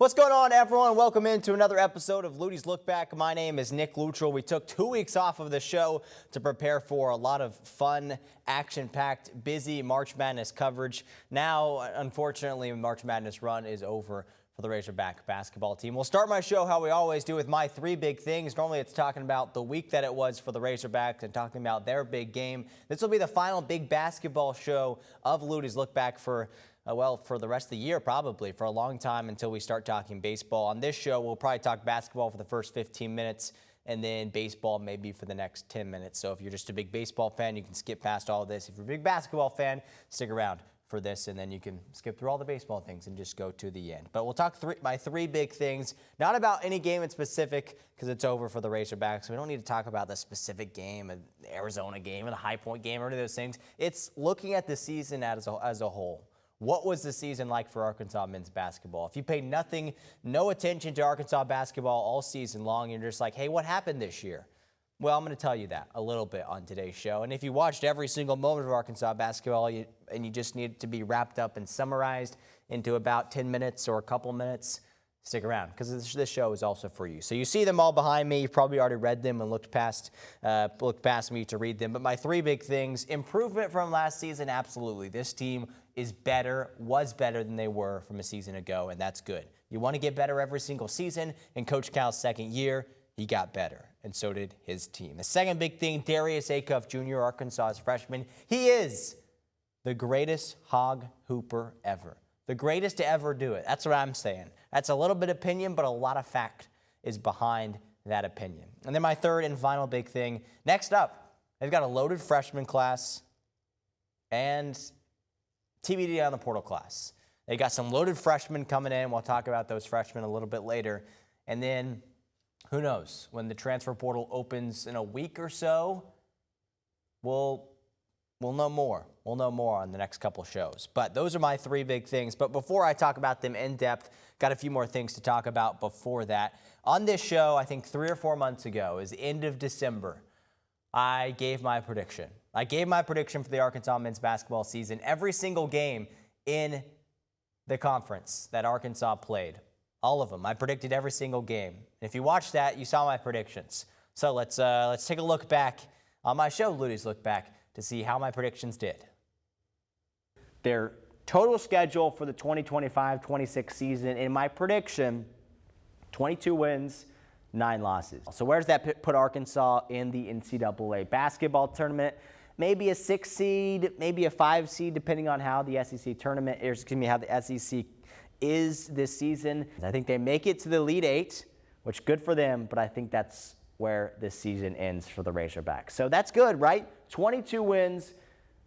What's going on, everyone? Welcome into another episode of Luttie's Look Back. My name is Nick Luttrell. We took 2 weeks off of the show to prepare for a lot of fun, action-packed, busy March Madness coverage. Now, unfortunately, March Madness run is over for the Razorback basketball team. We'll start my show how we always do with my three big things. Normally, it's talking about the week that it was for the Razorbacks and talking about their big game. This will be the final big basketball show of Luttie's Look Back for the rest of the year, probably for a long time until we start talking baseball. On this show, we'll probably talk basketball for the first 15 minutes and then baseball maybe for the next 10 minutes. So if you're just a big baseball fan, you can skip past all of this. If you're a big basketball fan, stick around for this, and then you can skip through all the baseball things and just go to the end. But we'll talk my three big things, not about any game in specific because it's over for the Razorbacks. We don't need to talk about the specific game, the Arizona game, or the High Point game, or any of those things. It's looking at the season as a whole. What was the season like for Arkansas men's basketball? If you paid no attention to Arkansas basketball all season long, and you're just like, hey, what happened this year? Well, I'm going to tell you that a little bit on today's show. And if you watched every single moment of Arkansas basketball and you just need it to be wrapped up and summarized into about 10 minutes or a couple minutes, stick around because this show is also for you. So you see them all behind me. You've probably already read them and looked past me to read them. But my three big things: improvement from last season, absolutely. This team was better than they were from a season ago, and that's good. You want to get better every single season. In Coach Cal's second year, he got better, and so did his team. The second big thing: Darius Acuff, Jr., Arkansas's freshman. He is the greatest hog hooper ever. The greatest to ever do it. That's what I'm saying. That's a little bit of opinion, but a lot of fact is behind that opinion. And then my third and final big thing. Next up, they've got a loaded freshman class and TBD on the portal class. They got some loaded freshmen coming in. We'll talk about those freshmen a little bit later. And then who knows? When the transfer portal opens in a week or so, we'll know more. We'll know more on the next couple shows. But those are my three big things. But before I talk about them in depth, got a few more things to talk about before that. On this show, I think 3 or 4 months ago, is the end of December, I gave my prediction. I gave my prediction for the Arkansas men's basketball season. Every single game in the conference that Arkansas played, all of them. I predicted every single game. If you watched that, you saw my predictions. So let's take a look back on my show, Luttie's Look Back, to see how my predictions did. Their total schedule for the 2025-26 season, in my prediction, 22 wins, 9 losses. So where does that put Arkansas in the NCAA basketball tournament? Maybe a 6 seed, maybe a 5 seed, depending on how the SEC tournament, or excuse me, how the SEC is this season. I think they make it to the Elite Eight, which good for them, but I think that's where this season ends for the Razorbacks. So that's good, right? 22 wins,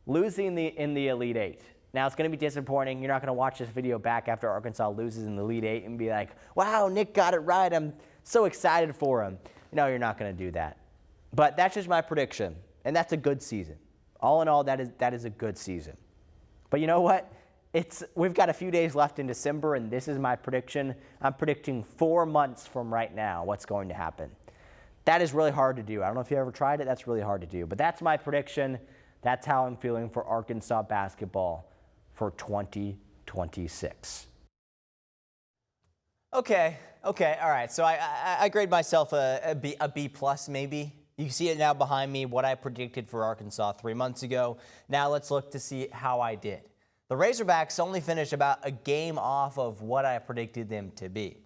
losing in the Elite Eight. Now, it's going to be disappointing. You're not going to watch this video back after Arkansas loses in the Elite Eight and be like, wow, Nick got it right. I'm so excited for him. No, you're not going to do that. But that's just my prediction, and that's a good season. All in all, that is a good season. But you know what? We've got a few days left in December, and this is my prediction. I'm predicting 4 months from right now what's going to happen. That is really hard to do. I don't know if you ever tried it. That's really hard to do. But that's my prediction. That's how I'm feeling for Arkansas basketball for 2026. Okay, all right. So I grade myself a B plus maybe. You see it now behind me, what I predicted for Arkansas 3 months ago. Now let's look to see how I did. The Razorbacks only finished about a game off of what I predicted them to be.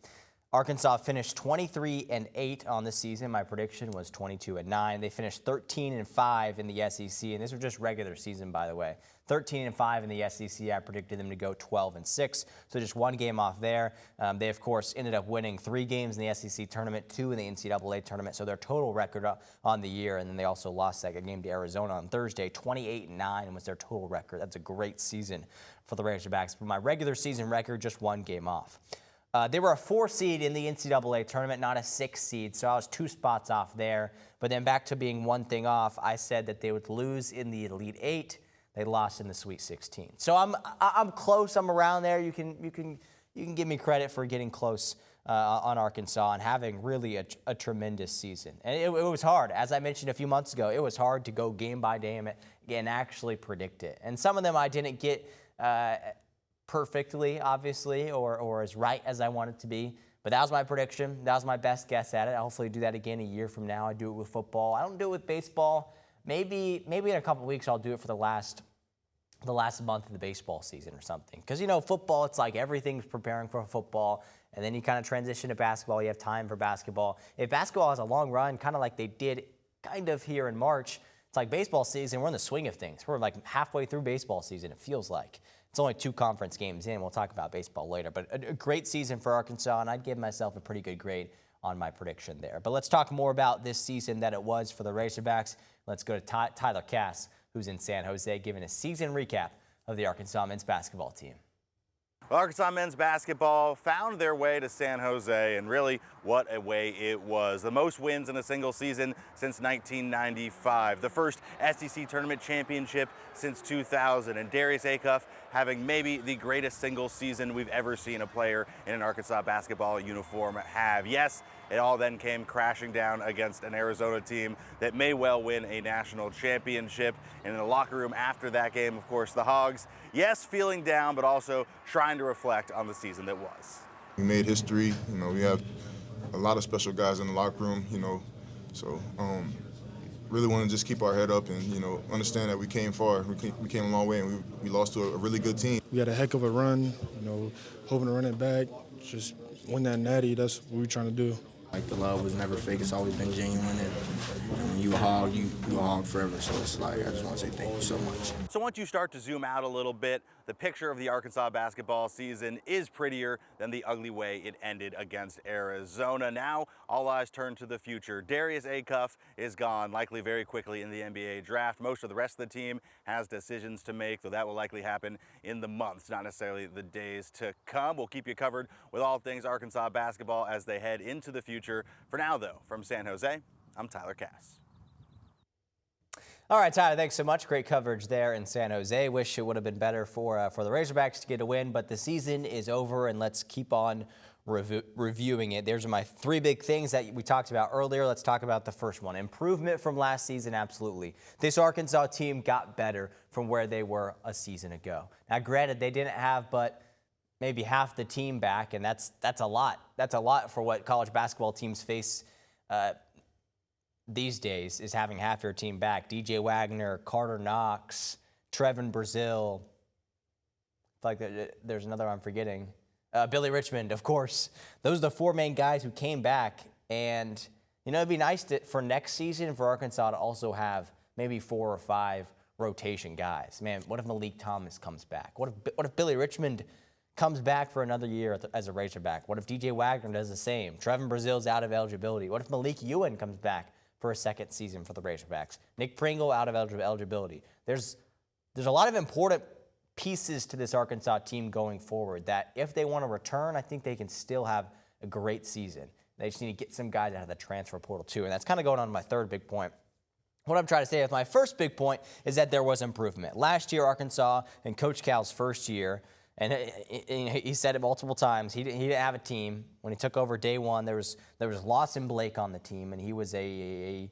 Arkansas finished 23-8 on the season. My prediction was 22-9. They finished 13-5 in the SEC, and this was just regular season, by the way. 13-5 in the SEC. I predicted them to go 12-6, so just one game off there. They, of course, ended up winning 3 games in the SEC tournament, 2 in the NCAA tournament, so their total record on the year, and then they also lost that game to Arizona on Thursday. 28-9 was their total record. That's a great season for the Razorbacks. But my regular season record, just one game off. They were a 4 seed in the NCAA tournament, not a 6 seed, so I was 2 spots off there. But then back to being one thing off, I said that they would lose in the Elite Eight. They lost in the Sweet 16. So I'm close. I'm around there. You can give me credit for getting close on Arkansas and having really a tremendous season. And it was hard. As I mentioned a few months ago, it was hard to go game by game and actually predict it. And some of them I didn't get perfectly, obviously, or as right as I want it to be. But that was my prediction. That was my best guess at it. I'll hopefully do that again a year from now. I do it with football. I don't do it with baseball. Maybe in a couple weeks I'll do it for the last month of the baseball season or something. Because, football, it's like everything's preparing for football, and then you kind of transition to basketball. You have time for basketball. If basketball has a long run, kind of like they did kind of here in March, it's like baseball season, we're in the swing of things. We're like halfway through baseball season, it feels like. It's only 2 conference games in. We'll talk about baseball later. But a great season for Arkansas, and I'd give myself a pretty good grade on my prediction there. But let's talk more about this season that it was for the Razorbacks. Let's go to Tyler Cass, who's in San Jose, giving a season recap of the Arkansas men's basketball team. Well, Arkansas men's basketball found their way to San Jose, and really what a way it was. The most wins in a single season since 1995, the first SEC tournament championship since 2000, and Darius Acuff having maybe the greatest single season we've ever seen a player in an Arkansas basketball uniform have. Yes, it all then came crashing down against an Arizona team that may well win a national championship. And in the locker room after that game, of course, the Hogs, yes, feeling down, but also trying to reflect on the season that was. We made history. We have a lot of special guys in the locker room, so really want to just keep our head up and, understand that we came far. We came a long way, and we lost to a really good team. We had a heck of a run, hoping to run it back, just win that natty. That's what we're trying to do. Like, the love was never fake. It's always been genuine. And when you a hog, you a hog forever. So it's like, I just want to say thank you so much. So once you start to zoom out a little bit, the picture of the Arkansas basketball season is prettier than the ugly way it ended against Arizona. Now, all eyes turn to the future. Darius Acuff is gone, likely very quickly in the NBA draft. Most of the rest of the team has decisions to make, though that will likely happen in the months, not necessarily the days to come. We'll keep you covered with all things Arkansas basketball as they head into the future. For now, though, from San Jose, I'm Tyler Cass. All right, Tyler, thanks so much. Great coverage there in San Jose. Wish it would have been better for the Razorbacks to get a win, but the season is over, and let's keep on reviewing it. There's my 3 big things that we talked about earlier. Let's talk about the first one. Improvement from last season, absolutely. This Arkansas team got better from where they were a season ago. Now, granted, they didn't have but maybe half the team back, and that's a lot. That's a lot for what college basketball teams face these days, is having half your team back. DJ Wagner, Carter Knox, Trevin Brazil. I feel like there's another I'm forgetting. Billy Richmond, of course. Those are the 4 main guys who came back. And, it'd be nice for next season for Arkansas to also have maybe 4 or 5 rotation guys. Man, what if Malik Thomas comes back? What if Billy Richmond comes back for another year as a Razorback? What if DJ Wagner does the same? Trevin Brazil's out of eligibility. What if Malik Ewan comes back for a second season for the Razorbacks? Nick Pringle out of eligibility. There's a lot of important pieces to this Arkansas team going forward that if they want to return, I think they can still have a great season. They just need to get some guys out of the transfer portal too, and that's kind of going on to my third big point. What I'm trying to say with my first big point is that there was improvement. Last year, Arkansas, in Coach Cal's first year, and he said it multiple times, he didn't have a team. When he took over day one, there was Lawson Blake on the team, and he was a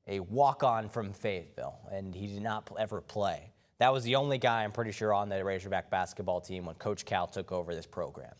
walk-on from Fayetteville, and he did not ever play. That was the only guy, I'm pretty sure, on the Razorback basketball team when Coach Cal took over this program.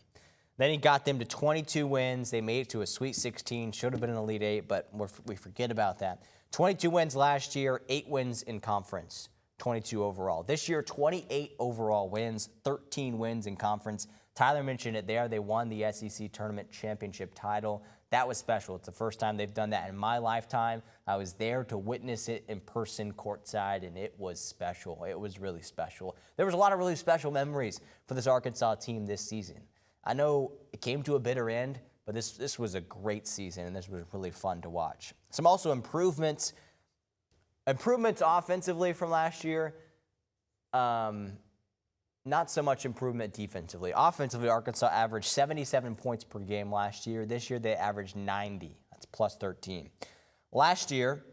Then he got them to 22 wins. They made it to a Sweet 16. Should have been an Elite 8, but we forget about that. 22 wins last year, 8 wins in conference, 22 overall. This year, 28 overall wins, 13 wins in conference. Tyler mentioned it there. They won the SEC tournament championship title. That was special. It's the first time they've done that in my lifetime. I was there to witness it in person courtside, and it was special. It was really special. There was a lot of really special memories for this Arkansas team this season. I know it came to a bitter end, but this was a great season, and this was really fun to watch. Some also improvements offensively from last year. Not so much improvement defensively. Offensively, Arkansas averaged 77 points per game last year. This year, they averaged 90. That's plus 13. Last year,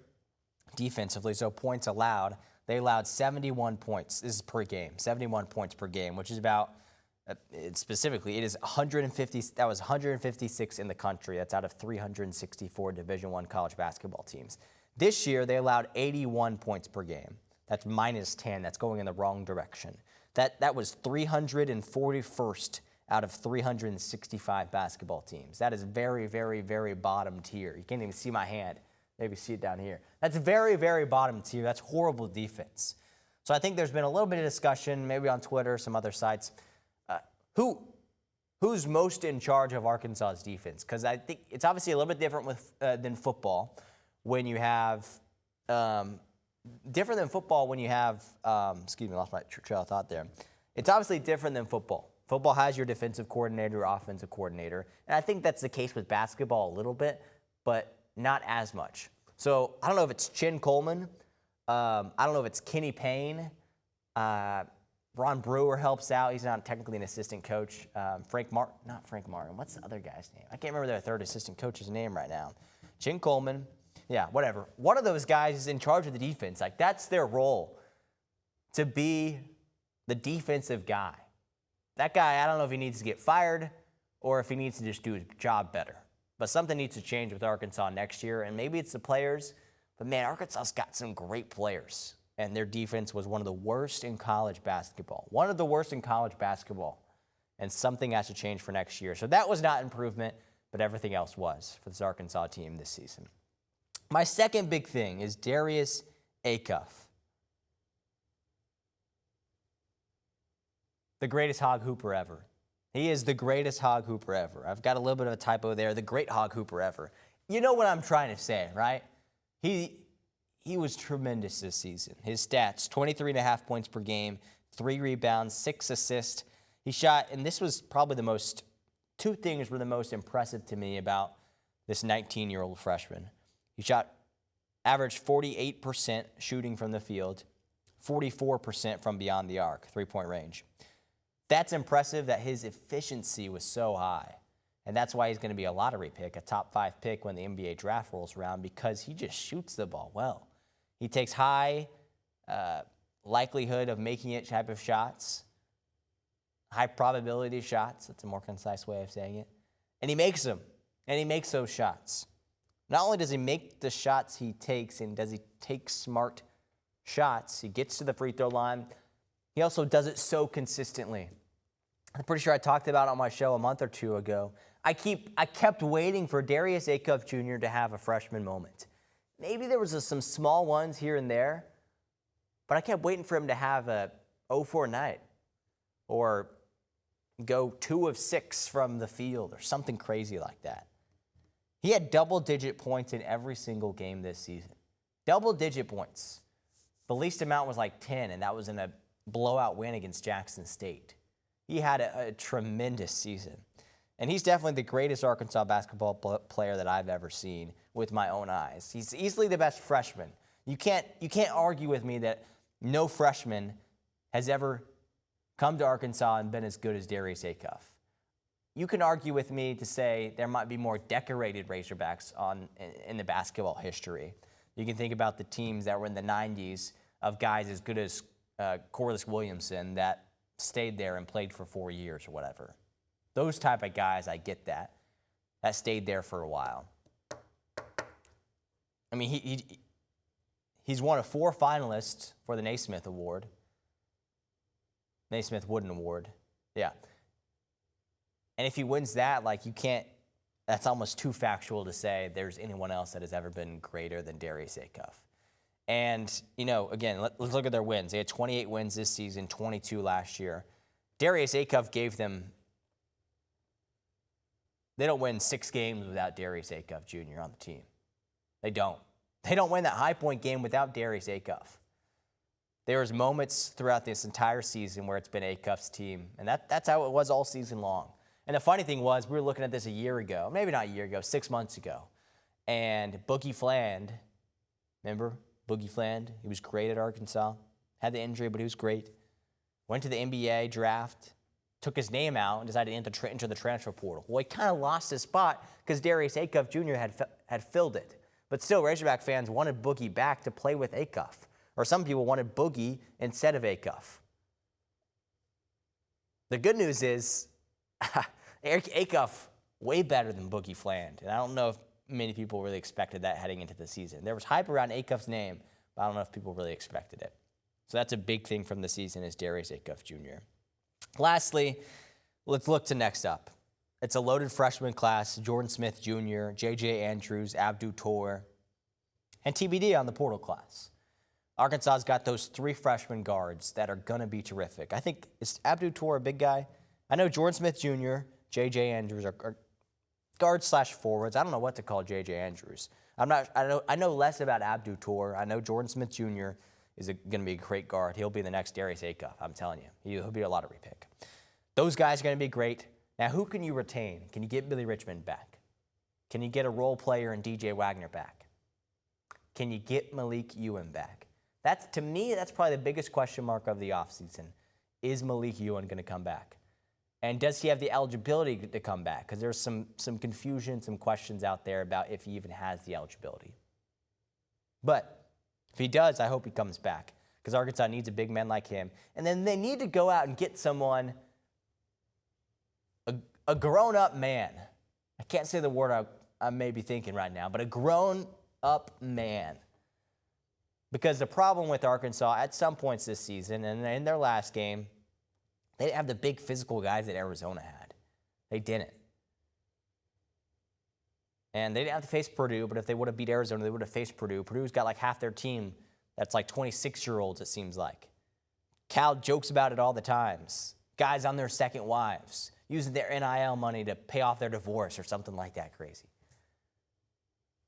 defensively, so points allowed, they allowed 71 points. This is per game, 71 points per game, which is about, specifically, it is 150. That was 156 in the country. That's out of 364 Division I college basketball teams. This year, they allowed 81 points per game. That's minus 10. That's going in the wrong direction. That was 341st out of 365 basketball teams. That is very, very, very bottom tier. You can't even see my hand. Maybe see it down here. That's very, very bottom tier. That's horrible defense. So I think there's been a little bit of discussion, maybe on Twitter, some other sites. Who's most in charge of Arkansas's defense? Because I think it's obviously a little bit different than football when you have different than football when you have excuse me, lost my trail of thought there. It's obviously different than football. Football has your defensive coordinator, offensive coordinator, and I think that's the case with basketball a little bit, but not as much. So I don't know if it's Chin Coleman. I don't know if it's Kenny Payne. Ron Brewer helps out. He's not technically an assistant coach. Not Frank Martin. What's the other guy's name? I can't remember their third assistant coach's name right now. Chin Coleman. Yeah, whatever. One of those guys is in charge of the defense. Like, that's their role, to be the defensive guy. That guy, I don't know if he needs to get fired or if he needs to just do his job better. But something needs to change with Arkansas next year, and maybe it's the players. But, man, Arkansas's got some great players, and their defense was one of the worst in college basketball. One of the worst in college basketball, and something has to change for next year. So that was not improvement, but everything else was for this Arkansas team this season. My second big thing is Darius Acuff. The greatest hog hooper ever. He is the greatest hog hooper ever. I've got a little bit of a typo there. The great hog hooper ever. You know what I'm trying to say, right? He was tremendous this season. His stats, 23.5 points per game, 3 rebounds, 6 assists. He shot, and this was probably two things were the most impressive to me about this 19-year-old freshman. He averaged 48% shooting from the field, 44% from beyond the arc, three-point range. That's impressive that his efficiency was so high. And that's why he's going to be a lottery pick, a top 5 pick when the NBA draft rolls around, because he just shoots the ball well. He takes high likelihood of making it type of shots, high probability shots. That's a more concise way of saying it. And he makes them, and he makes those shots. Not only does he make the shots he takes, and does he take smart shots, he gets to the free throw line, he also does it so consistently. I'm pretty sure I talked about it on my show a month or two ago. I kept waiting for Darius Acuff Jr. to have a freshman moment. Maybe there was some small ones here and there, but I kept waiting for him to have a 0-4 night or go 2 of 6 from the field or something crazy like that. He had double-digit points in every single game this season. Double-digit points. The least amount was like 10, and that was in a blowout win against Jackson State. He had a tremendous season. And he's definitely the greatest Arkansas basketball player that I've ever seen with my own eyes. He's easily the best freshman. You can't argue with me that no freshman has ever come to Arkansas and been as good as Darius Acuff. You can argue with me to say there might be more decorated Razorbacks in the basketball history. You can think about the teams that were in the 90s of guys as good as Corliss Williamson that stayed there and played for 4 years or whatever. Those type of guys, I get that stayed there for a while. I mean, he's one of 4 finalists for the Naismith Award. Naismith Wooden Award. Yeah. And if he wins that, that's almost too factual to say there's anyone else that has ever been greater than Darius Acuff. And, again, let's look at their wins. They had 28 wins this season, 22 last year. Darius Acuff gave them – they don't win 6 games without Darius Acuff Jr. on the team. They don't. They don't win that High Point game without Darius Acuff. There's moments throughout this entire season where it's been Acuff's team, and that's how it was all season long. And the funny thing was, we were looking at this a year ago, maybe not a year ago, 6 months ago, and Boogie Fland, remember? Boogie Fland, he was great at Arkansas. Had the injury, but he was great. Went to the NBA draft, took his name out, and decided to enter the transfer portal. Well, he kind of lost his spot because Darius Acuff Jr. had filled it. But still, Razorback fans wanted Boogie back to play with Acuff. Or some people wanted Boogie instead of Acuff. The good news is Acuff way better than Boogie Fland. And I don't know if many people really expected that heading into the season. There was hype around Acuff's name, but I don't know if people really expected it. So that's a big thing from the season is Darius Acuff Jr. Lastly, let's look to next up. It's a loaded freshman class, Jordan Smith Jr., J.J. Andrews, Abdu Tor, and TBD on the portal class. Arkansas's got those 3 freshman guards that are going to be terrific. I think, is Abdu Tor a big guy? I know Jordan Smith Jr., J.J. Andrews are guards/forwards. I don't know what to call J.J. Andrews. I know less about Abdu Tor. I know Jordan Smith Jr. is going to be a great guard. He'll be the next Darius Acuff, I'm telling you. He'll be a lottery pick. Those guys are going to be great. Now, who can you retain? Can you get Billy Richmond back? Can you get a role player in DJ Wagner back? Can you get Malik Ewan back? To me, that's probably the biggest question mark of the offseason. Is Malik Ewan going to come back? And does he have the eligibility to come back? Because there's some confusion, some questions out there about if he even has the eligibility. But if he does, I hope he comes back because Arkansas needs a big man like him. And then they need to go out and get someone, a grown-up man. I can't say the word I may be thinking right now, but a grown-up man. Because the problem with Arkansas at some points this season and in their last game, they didn't have the big physical guys that Arizona had. They didn't. And they didn't have to face Purdue, but if they would have beat Arizona, they would have faced Purdue. Purdue's got like half their team that's like 26-year-olds, it seems like. Cal jokes about it all the times. Guys on their second wives, using their NIL money to pay off their divorce or something like that crazy.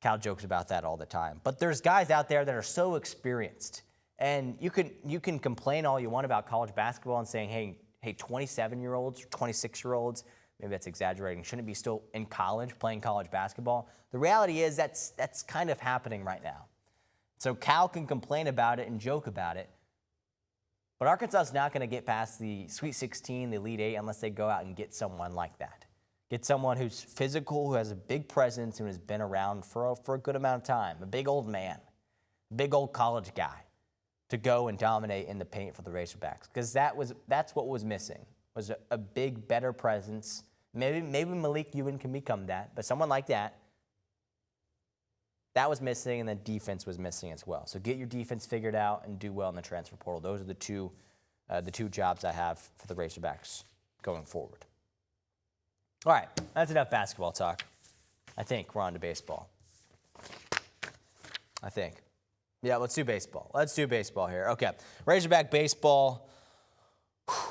Cal jokes about that all the time. But there's guys out there that are so experienced. And you can complain all you want about college basketball and saying, hey, 27-year-olds, 26-year-olds, maybe that's exaggerating, shouldn't be still in college playing college basketball. The reality is that's kind of happening right now. So Cal can complain about it and joke about it. But Arkansas is not going to get past the Sweet 16, the Elite Eight, unless they go out and get someone like that. Get someone who's physical, who has a big presence, and has been around for a good amount of time. A big old man, a big old college guy to go and dominate in the paint for the Razorbacks. Because that's what was missing, was a big, better presence. Maybe Malik Ewan can become that, but someone like that was missing, and the defense was missing as well. So get your defense figured out and do well in the transfer portal. Those are the two jobs I have for the Razorbacks going forward. All right, that's enough basketball talk. I think we're on to baseball. I think. Yeah, let's do baseball. Let's do baseball here. Okay, Razorback baseball.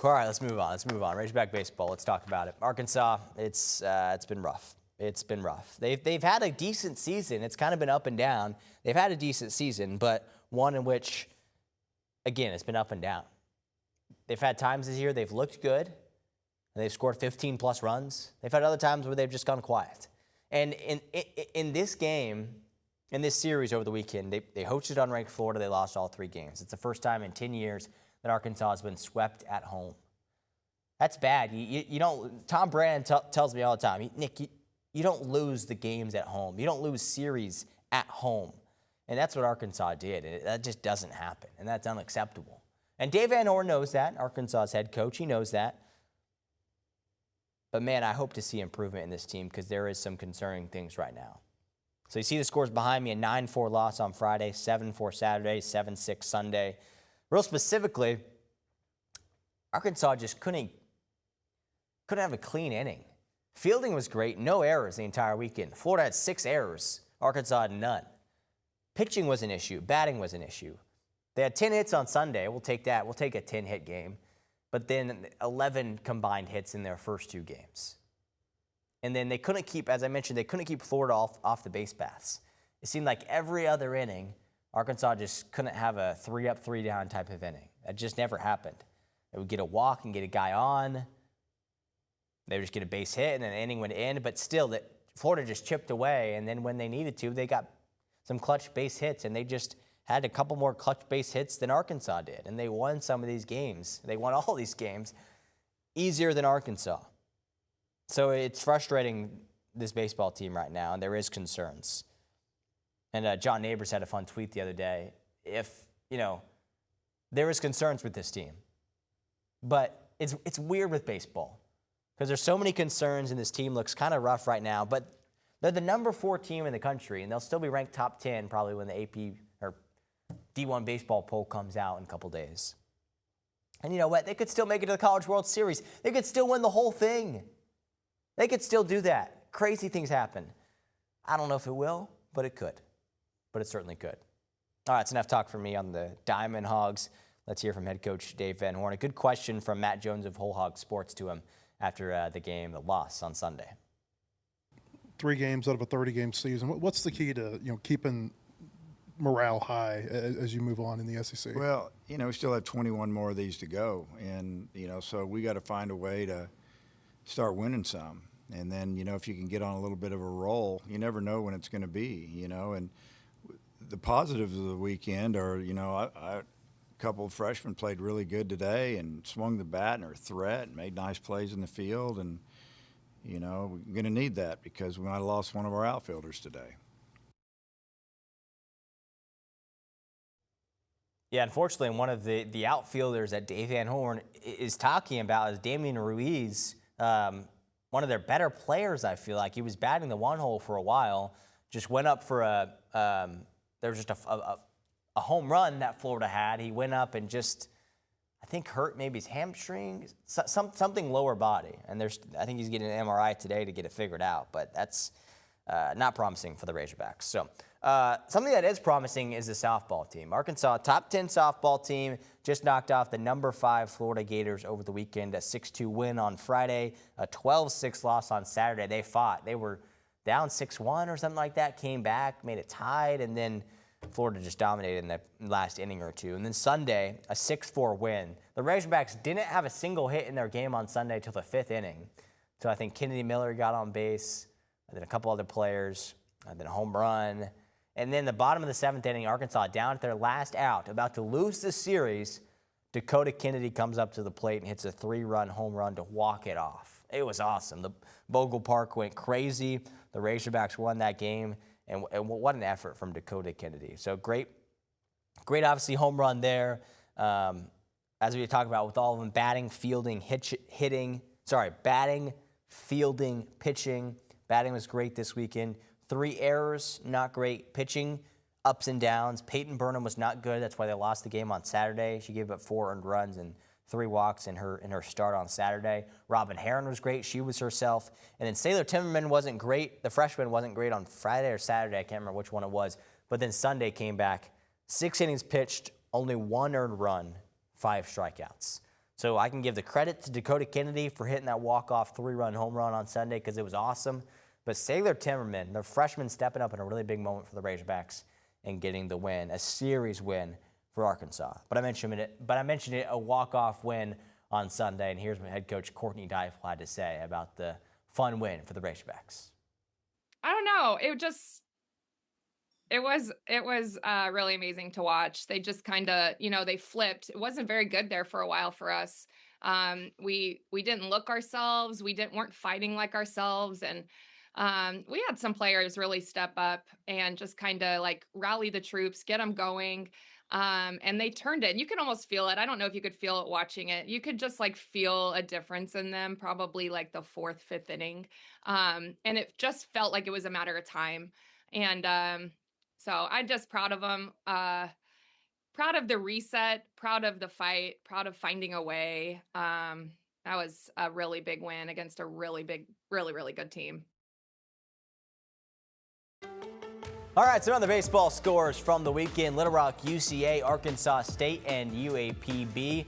All right, let's move on. Razorback baseball, let's talk about it. Arkansas, it's been rough. It's been rough. They've had a decent season. It's kind of been up and down. They've had a decent season, but one in which, again, it's been up and down. They've had times this year they've looked good, and they've scored 15-plus runs. They've had other times where they've just gone quiet. And in this game, in this series over the weekend, they hosted unranked Florida. They lost all 3 games. It's the first time in 10 years that Arkansas has been swept at home. That's bad. You don't. Tom Brand tells me all the time, Nick, you don't lose the games at home. You don't lose series at home. And that's what Arkansas did. And that just doesn't happen, and that's unacceptable. And Dave Van Horn knows that, Arkansas's head coach. He knows that. But, man, I hope to see improvement in this team because there is some concerning things right now. So you see the scores behind me, a 9-4 loss on Friday, 7-4 Saturday, 7-6 Sunday. Real specifically, Arkansas just couldn't have a clean inning. Fielding was great, no errors the entire weekend. Florida had 6 errors, Arkansas had none. Pitching was an issue, batting was an issue. They had 10 hits on Sunday, we'll take that, we'll take a 10-hit game. But then 11 combined hits in their first 2 games. And then they couldn't keep, as I mentioned, they couldn't keep Florida off the base paths. It seemed like every other inning, Arkansas just couldn't have a 3-up, 3-down type of inning. That just never happened. They would get a walk and get a guy on. They would just get a base hit, and then the inning would end. But still, Florida just chipped away, and then when they needed to, they got some clutch base hits, and they just had a couple more clutch base hits than Arkansas did, and they won some of these games. They won all these games easier than Arkansas. So it's frustrating, this baseball team right now, and there is concerns. And John Neighbors had a fun tweet the other day. There is concerns with this team. But it's weird with baseball because there's so many concerns, and this team looks kind of rough right now. But they're the number 4 team in the country, and they'll still be ranked top 10 probably when the AP or D1 baseball poll comes out in a couple days. And you know what? They could still make it to the College World Series. They could still win the whole thing. They could still do that. Crazy things happen. I don't know if it will, but it could. But it certainly could. All right, it's enough talk for me on the Diamond Hogs. Let's hear from head coach Dave Van Horn. A good question from Matt Jones of Whole Hog Sports to him after the game, the loss on Sunday. 3 games out of a 30-game season. What's the key to keeping morale high as you move on in the SEC? Well, we still have 21 more of these to go, and so we got to find a way to start winning some. And then if you can get on a little bit of a roll, you never know when it's going to be. And the positives of the weekend are a couple of freshmen played really good today and swung the bat and are a threat and made nice plays in the field, and we're going to need that because we might have lost one of our outfielders today. Yeah, unfortunately, one of the outfielders that Dave Van Horn is talking about is Damian Ruiz, one of their better players, I feel like. He was batting the one hole for a while, just went up for there was just a home run that Florida had. He went up and just, I think, hurt maybe his hamstring, something lower body. And I think he's getting an MRI today to get it figured out, but that's not promising for the Razorbacks. So something that is promising is the softball team. Arkansas, top 10 softball team, just knocked off the number 5 Florida Gators over the weekend, a 6-2 win on Friday, a 12-6 loss on Saturday. They fought. They were down 6-1 or something like that, came back, made it tied, and then Florida just dominated in the last inning or two. And then Sunday, a 6-4 win. The Razorbacks didn't have a single hit in their game on Sunday until the 5th inning. So I think Kennedy Miller got on base, and then a couple other players, and then a home run. And then the bottom of the 7th inning, Arkansas down at their last out, about to lose the series. Dakota Kennedy comes up to the plate and hits a 3-run home run to walk it off. It was awesome. The Bogle Park went crazy. The Razorbacks won that game, and what an effort from Dakota Kennedy. So great, obviously, home run there. As we talk about with all of them, batting, fielding, batting, fielding, pitching. Batting was great this weekend. 3 errors, not great. Pitching, ups and downs. Peyton Burnham was not good. That's why they lost the game on Saturday. She gave up 4 earned runs and 3 walks in her start on Saturday. Robin Herron was great. She was herself. And then Sailor Timmerman wasn't great. The freshman wasn't great on Friday or Saturday. I can't remember which one it was. But then Sunday came back. 6 innings pitched, only 1 earned run, 5 strikeouts. So I can give the credit to Dakota Kennedy for hitting that walk-off 3-run home run on Sunday because it was awesome. But Sailor Timmerman, the freshman, stepping up in a really big moment for the Razorbacks and getting the win, a series win for Arkansas. But I mentioned it, a walk-off win on Sunday, and here's what head coach Courtney Deifel had to say about the fun win for the Razorbacks. I don't know. It was really amazing to watch. They just kind of, they flipped. It wasn't very good there for a while for us. We didn't look ourselves. Weren't fighting like ourselves, and we had some players really step up and just kind of like rally the troops, get them going. And they turned it. You can almost feel it. I don't know if you could feel it watching it. You could just like feel a difference in them, probably like the 4th, 5th inning. And it just felt like it was a matter of time. And so I'm just proud of them. Proud of the reset, proud of the fight, proud of finding a way. That was a really big win against a really big, really, really good team. All right, so on the baseball scores from the weekend, Little Rock, UCA, Arkansas State, and UAPB.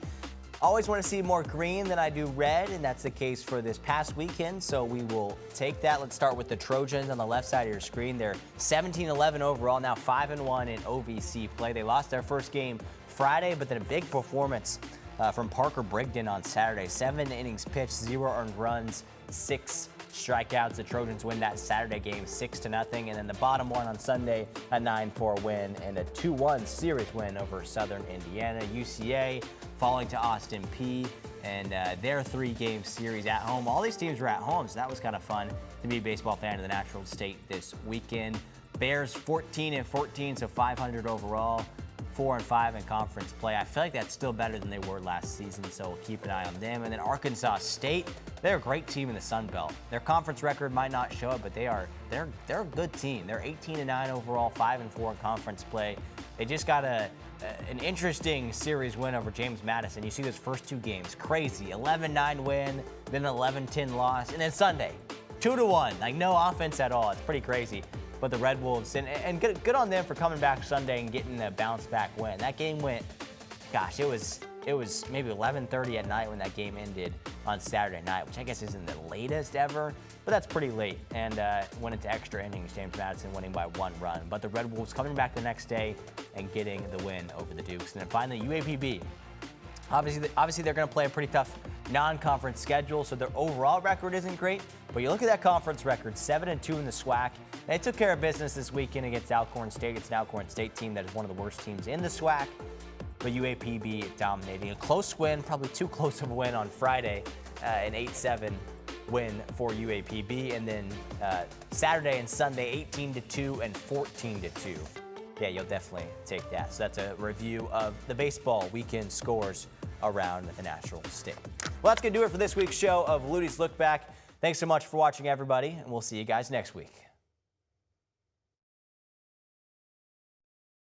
Always want to see more green than I do red, and that's the case for this past weekend, so we will take that. Let's start with the Trojans on the left side of your screen. They're 17-11 overall, now 5-1 in OVC play. They lost their first game Friday, but then a big performance from Parker Brigden on Saturday. 7 innings pitched, 0 earned runs, 6 strikeouts. The Trojans win that Saturday game 6-0, and then the bottom one on Sunday, a 9-4 win and a 2-1 series win over Southern Indiana. UCA falling to Austin Peay and their 3-game series at home. All these teams were at home, so that was kind of fun to be a baseball fan of the Natural State this weekend. Bears 14-14, so 500 overall. 4-5 in conference play. I feel like that's still better than they were last season, so we'll keep an eye on them. And then Arkansas State, they're a great team in the Sun Belt. Their conference record might not show it, but they're a good team. They're 18-9 overall, 5-4 in conference play. They just got an interesting series win over James Madison. You see those first 2 games, crazy. 11-9 win, then an 11-10 loss, and then Sunday, 2-1. Like no offense at all. It's pretty crazy. But the Red Wolves, and good on them for coming back Sunday and getting a bounce back win. That game went, gosh, it was maybe 11:30 at night when that game ended on Saturday night, which I guess isn't the latest ever, but that's pretty late. And went into extra innings, James Madison winning by 1 run. But the Red Wolves coming back the next day and getting the win over the Dukes. And then finally, UAPB. Obviously they're going to play a pretty tough non-conference schedule, so their overall record isn't great. But you look at that conference record, 7-2 in the SWAC. They took care of business this weekend against Alcorn State. It's an Alcorn State team that is one of the worst teams in the SWAC. But UAPB dominating. A close win, probably too close of a win on Friday, an 8-7 win for UAPB. And then Saturday and Sunday, 18-2 and 14-2. Yeah, you'll definitely take that. So that's a review of the baseball weekend scores around the Natural State. Well, that's going to do it for this week's show of Luttie's Look Back. Thanks so much for watching, everybody, and we'll see you guys next week.